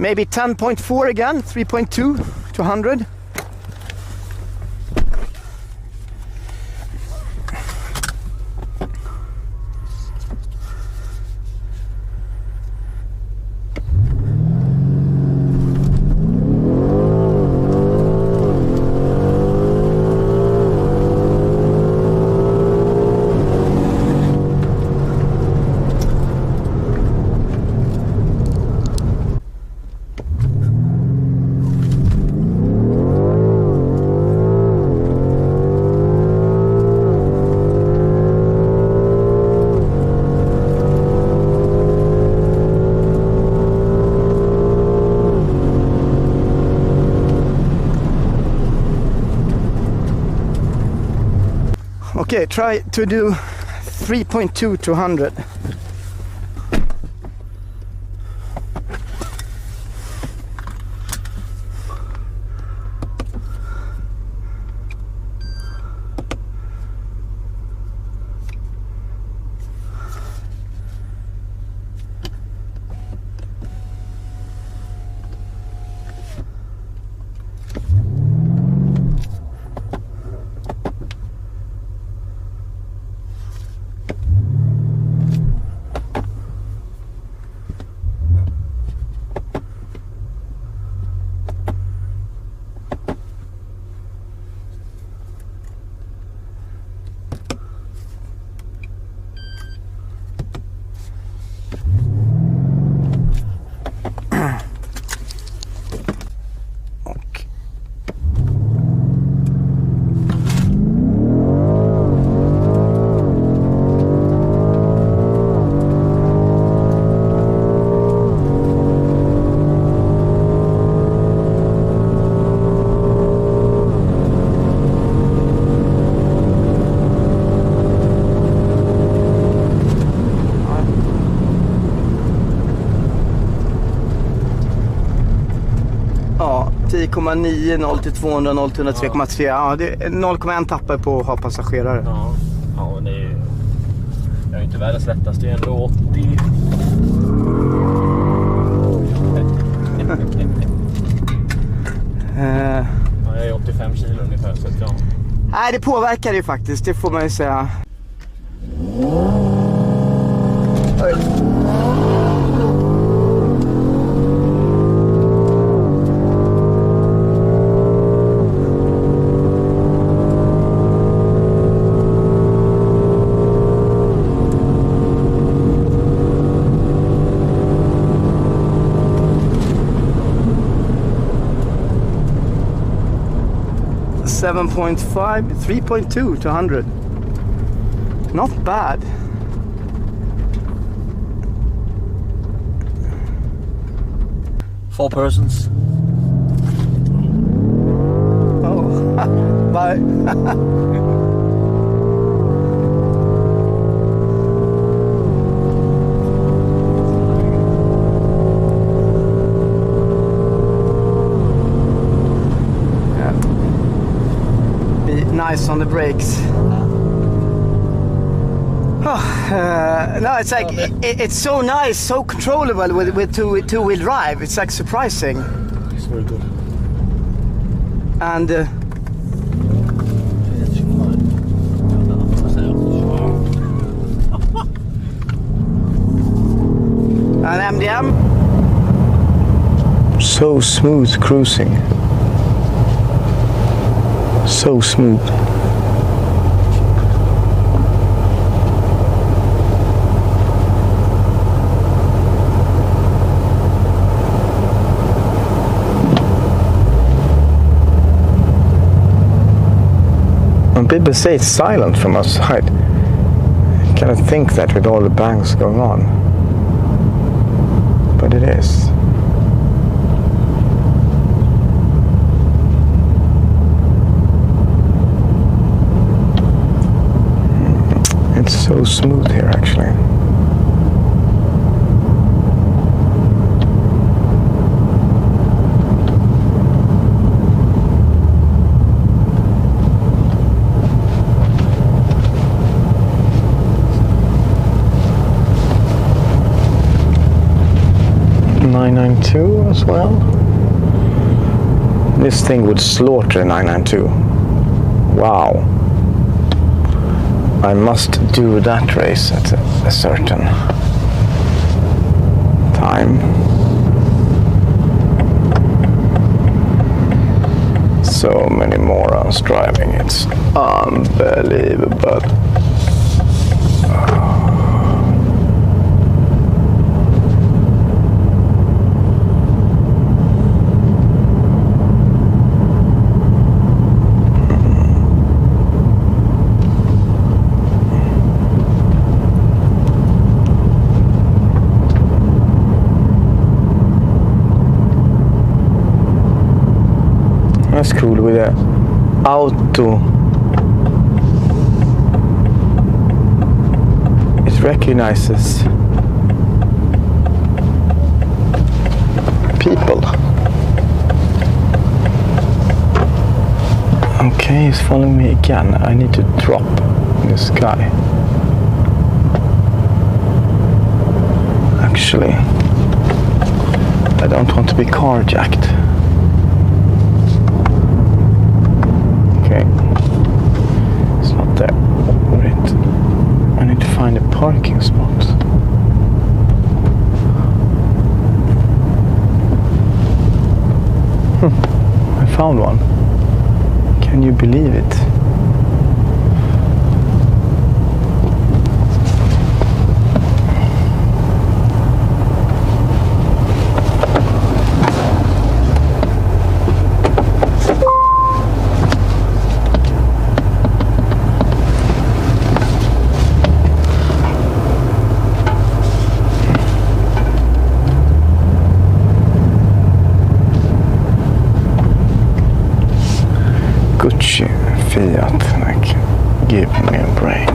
Maybe 10.4 again, 3.2 to 100. Okay, try to do 3.2 to 100. Ja, 10,9, 0 till 200, 0 till 103,3. Ja, det är 0,1 tappar på att ha passagerare. Ja, ja det är ju... Jag är inte världens lättaste, det är ändå 80. Ja, jag är 85 kilo ungefär, så att ja. Nej, det påverkar ju faktiskt, det får man ju säga. Oj. 7.5, 3.2 to 100. Not bad. Four persons. Oh, bye. Nice on the brakes. No, it's like it's so nice, so controllable with two-wheel drive. It's like surprising. It's very good. And an MDM. So smooth cruising. So smooth. When people say it's silent from outside, you cannot think that with all the bangs going on. But it is. It's so smooth here, actually. 992 as well. This thing would slaughter a 992. Wow. I must do that race at a certain time. So many morons driving, it's unbelievable. That's cool with the auto. It recognizes people. Okay, he's following me again. I need to drop this guy. Actually, I don't want to be carjacked. Okay, it's not there. Right. I need to find a parking spot. I found one. Can you believe it? Fiat, like, give me a break.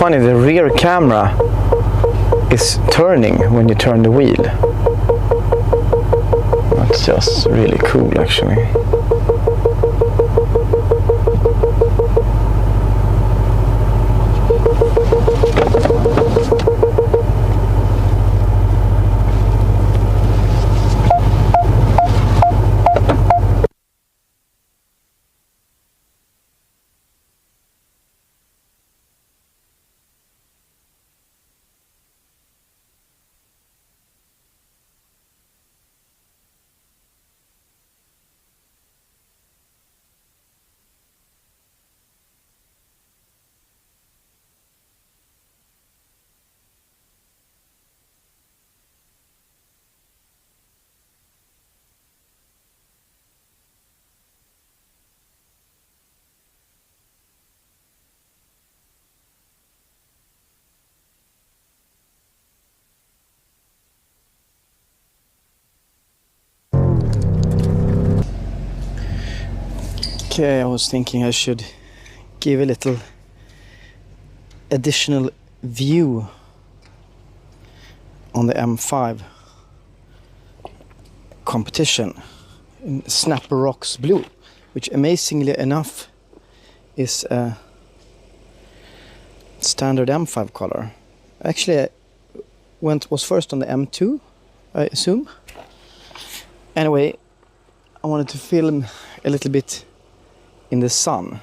Funny, the rear camera is turning when you turn the wheel. That's just really cool, actually. Okay, I was thinking I should give a little additional view on the M5 competition in Snapper Rocks Blue, which amazingly enough is a standard M5 color. Actually, I was first on the M2, I assume. Anyway, I wanted to film a little bit in the sun,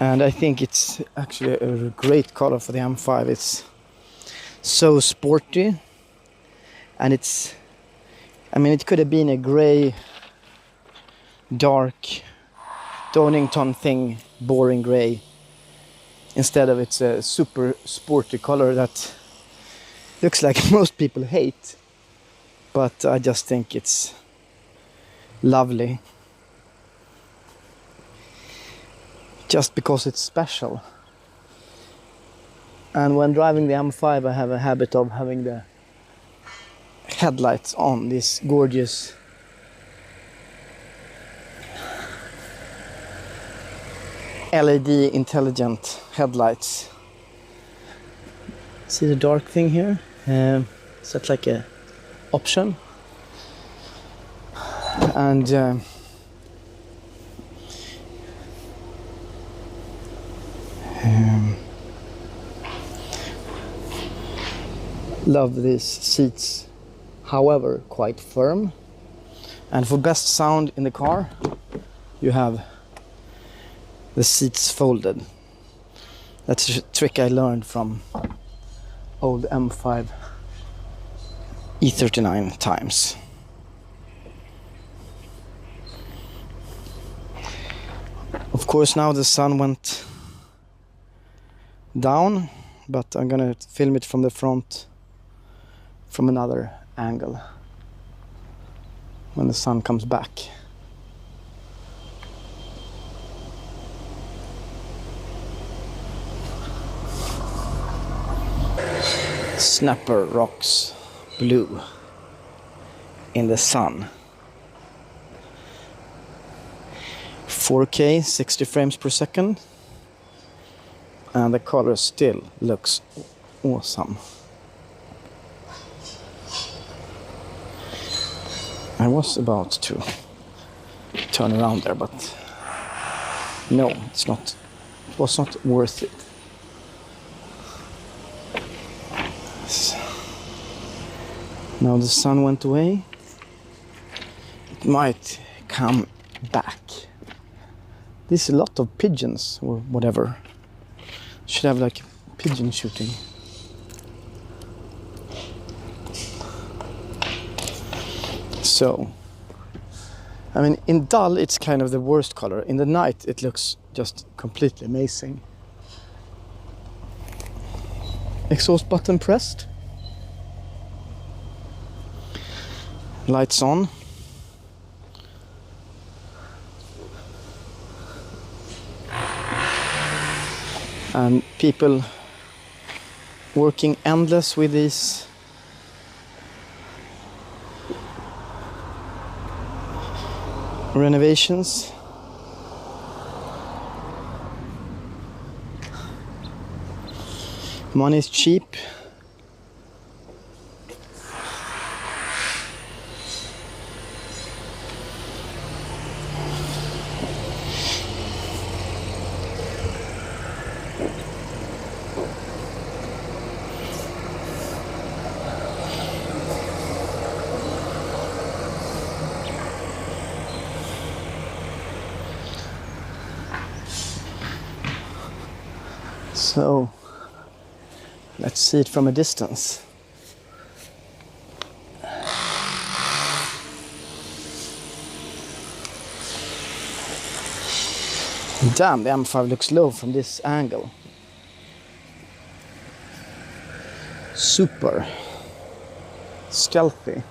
and I think it's actually a great color for the M5. It's so sporty, and it's, I mean, it could have been a gray, dark Donington thing, boring gray. Instead of it's a super sporty color that looks like most people hate, but I just think it's lovely. just because it's special. And when driving the M5 I have a habit of having the headlights on, these gorgeous LED intelligent headlights. See the dark thing here? Is that like a option? And love these seats, however quite firm. And for best sound in the car you have the seats folded. That's a trick I learned from old M5 E39 times. Of course now the sun went down, but I'm gonna film it from the front from another angle when the sun comes back. Snapper rocks blue in the sun. 4K 60 frames per second, and the color still looks awesome. I was about to turn around there, but no, it was not worth it. Now the sun went away. It might come back. There's a lot of pigeons or whatever. Should have like pigeon shooting. So, I mean, in dull it's kind of the worst color. In the night it looks just completely amazing. Exhaust button pressed. Lights on. And people working endless with these renovations. Money is cheap. So let's see it from a distance. Damn, the M5 looks low from this angle. Super stealthy.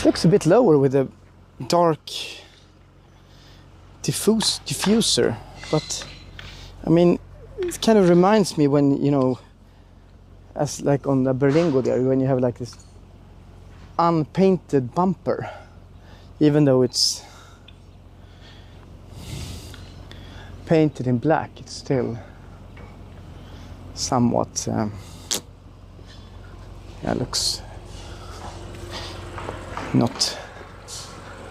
Looks a bit lower with a dark diffuser, but I mean it kind of reminds me when, you know, as like on the Berlingo there, when you have like this unpainted bumper, even though it's painted in black, it's still somewhat yeah, looks not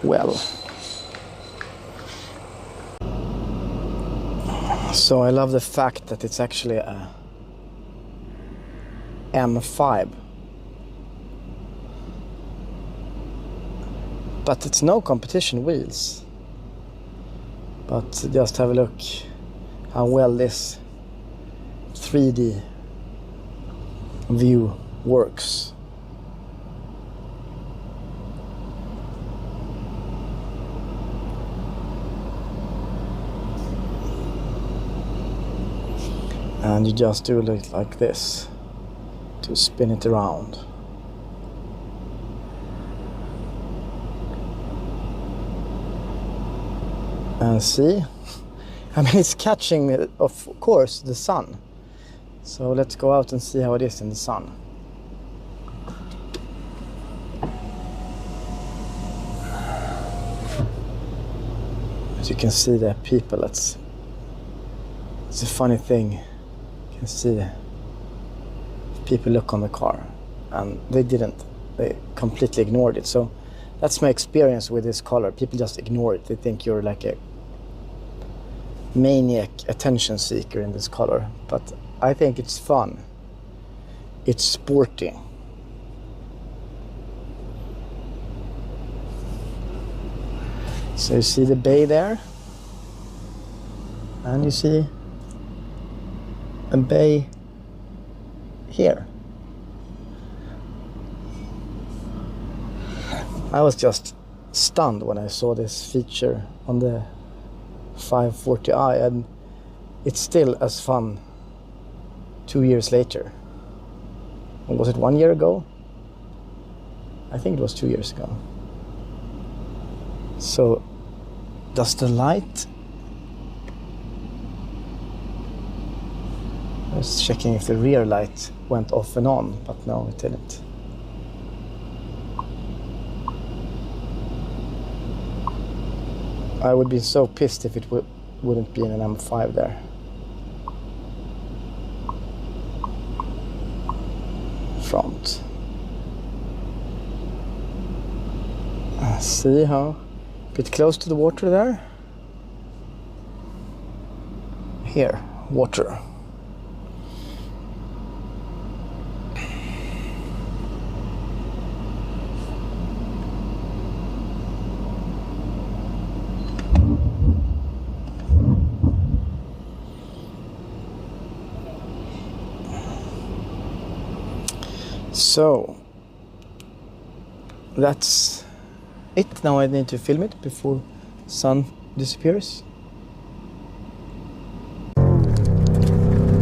well. So I love the fact that it's actually a M5, but it's no competition wheels. But just have a look how well this 3D view works. And you just do it like this to spin it around. And see, I mean, it's catching, of course, the sun. So let's go out and see how it is in the sun. As you can see, there are people. It's a funny thing. You can see people look on the car, and they didn't. They completely ignored it. So that's my experience with this color. People just ignore it. They think you're like a maniac attention seeker in this color. But I think it's fun. It's sporty. So you see the bay there, and you see a bay here. I was just stunned when I saw this feature on the 540i, and it's still as fun 2 years later. Was it 1 year ago? I think it was 2 years ago. So, does the light... I was checking if the rear light went off and on, but no, it didn't. I would be so pissed if it wouldn't be in an M5 there. Front. See how bit close to the water there. Here, water. So that's it. Now I need to film it before sun disappears.